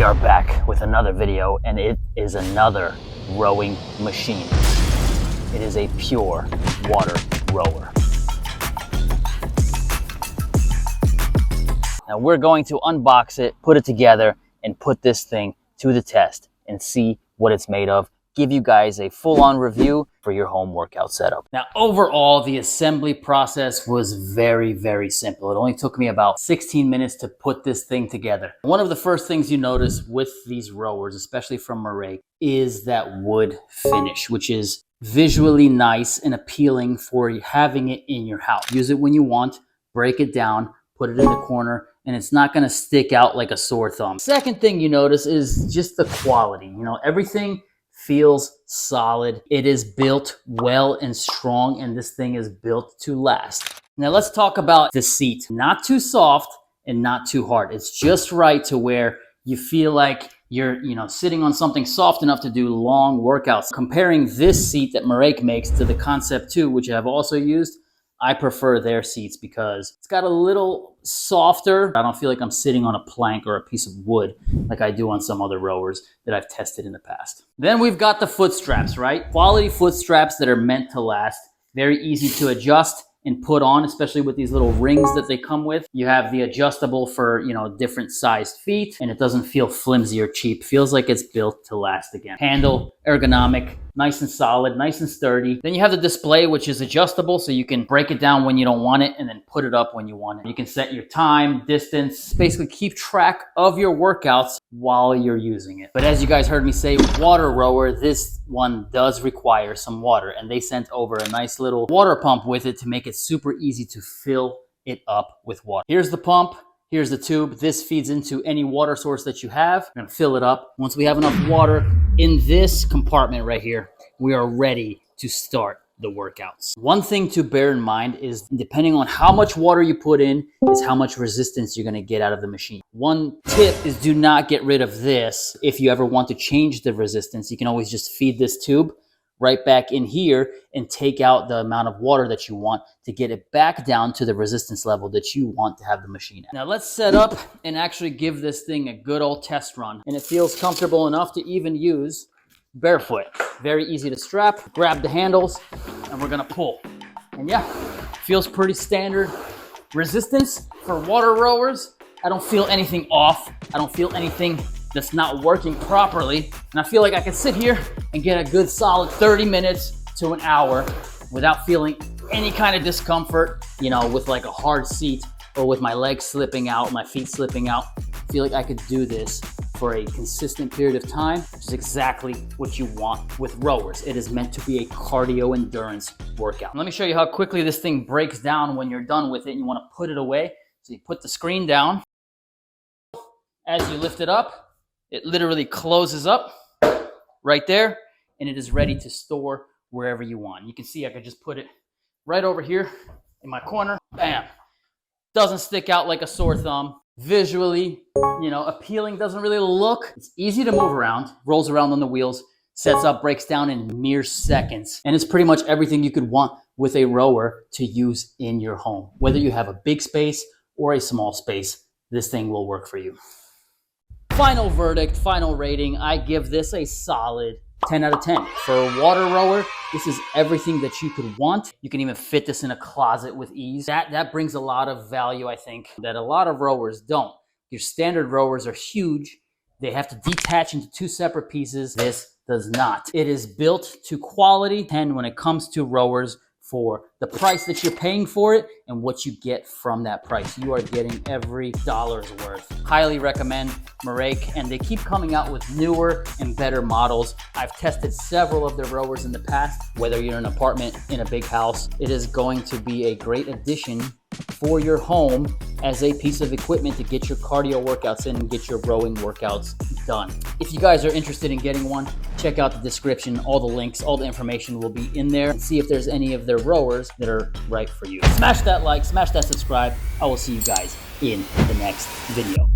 We are back with another video, and it is another rowing machine. It is a pure water rower. Now we're going to unbox it, put it together, and put this thing to the test and see what it's made of. Give you guys a full-on review for your home workout setup. Now, overall, the assembly process was very, very simple. It only took me about 16 minutes to put this thing together. One of the first things you notice with these rowers, especially from Merach, is that wood finish, which is visually nice and appealing for having it in your house. Use it when you want, break it down, put it in the corner, and it's not gonna stick out like a sore thumb. Second thing you notice is just the quality. You know, everything feels solid. It is built well and strong, and this thing is built to last. Now let's talk about the seat. Not too soft and not too hard. It's just right to where you feel like you're, sitting on something soft enough to do long workouts. Comparing this seat that Merach makes to the Concept 2, which I've also used, I prefer their seats because it's got a little softer. I don't feel like I'm sitting on a plank or a piece of wood like I do on some other rowers that I've tested in the past. Then we've got the foot straps, right? Quality foot straps that are meant to last. Very easy to adjust and put on, especially with these little rings that they come with. You have the adjustable for, different sized feet, and it doesn't feel flimsy or cheap. Feels like it's built to last again. Handle, ergonomic, nice and solid, nice and sturdy. Then you have the display, which is adjustable, so you can break it down when you don't want it and then put it up when you want it. You can set your time, distance, basically keep track of your workouts while you're using it. But as you guys heard me say, water rower, this one does require some water, and they sent over a nice little water pump with it to make it super easy to fill it up with water. Here's the pump. Here's the tube. This feeds into any water source that you have. We're gonna fill it up. Once we have enough water in this compartment right here, we are ready to start the workouts. One thing to bear in mind is depending on how much water you put in is how much resistance you're gonna get out of the machine. One tip is do not get rid of this. If you ever want to change the resistance, you can always just feed this tube right back in here and take out the amount of water that you want to get it back down to the resistance level that you want to have the machine at. Now let's set up and actually give this thing a good old test run. And it feels comfortable enough to even use barefoot. Very easy to strap, grab the handles, and we're gonna pull. And yeah, feels pretty standard. Resistance for water rowers, I don't feel anything off. I don't feel anything that's not working properly. And I feel like I can sit here and get a good solid 30 minutes to an hour without feeling any kind of discomfort, with like a hard seat or with my legs slipping out, my feet slipping out. I feel like I could do this for a consistent period of time, which is exactly what you want with rowers. It is meant to be a cardio endurance workout. Let me show you how quickly this thing breaks down when you're done with it and you wanna put it away. So you put the screen down. As you lift it up, it literally closes up right there, and it is ready to store wherever you want. You can see I could just put it right over here in my corner. Bam. Doesn't stick out like a sore thumb. Visually, appealing, doesn't really look. It's easy to move around, rolls around on the wheels, sets up, breaks down in mere seconds. And it's pretty much everything you could want with a rower to use in your home. Whether you have a big space or a small space, this thing will work for you. Final verdict, final rating, I give this a solid 10 out of 10. For a water rower, this is everything that you could want. You can even fit this in a closet with ease. That brings a lot of value, I think, that a lot of rowers don't. Your standard rowers are huge. They have to detach into two separate pieces. This does not. It is built to quality, and when it comes to rowers, for the price that you're paying for it and what you get from that price. You are getting every dollar's worth. Highly recommend Merach, and they keep coming out with newer and better models. I've tested several of their rowers in the past. Whether you're in an apartment, in a big house, it is going to be a great addition for your home as a piece of equipment to get your cardio workouts in and get your rowing workouts done. If you guys are interested in getting one, check out the description. All the links, all the information will be in there. And see if there's any of their rowers that are right for you. Smash that like, smash that subscribe. I will see you guys in the next video.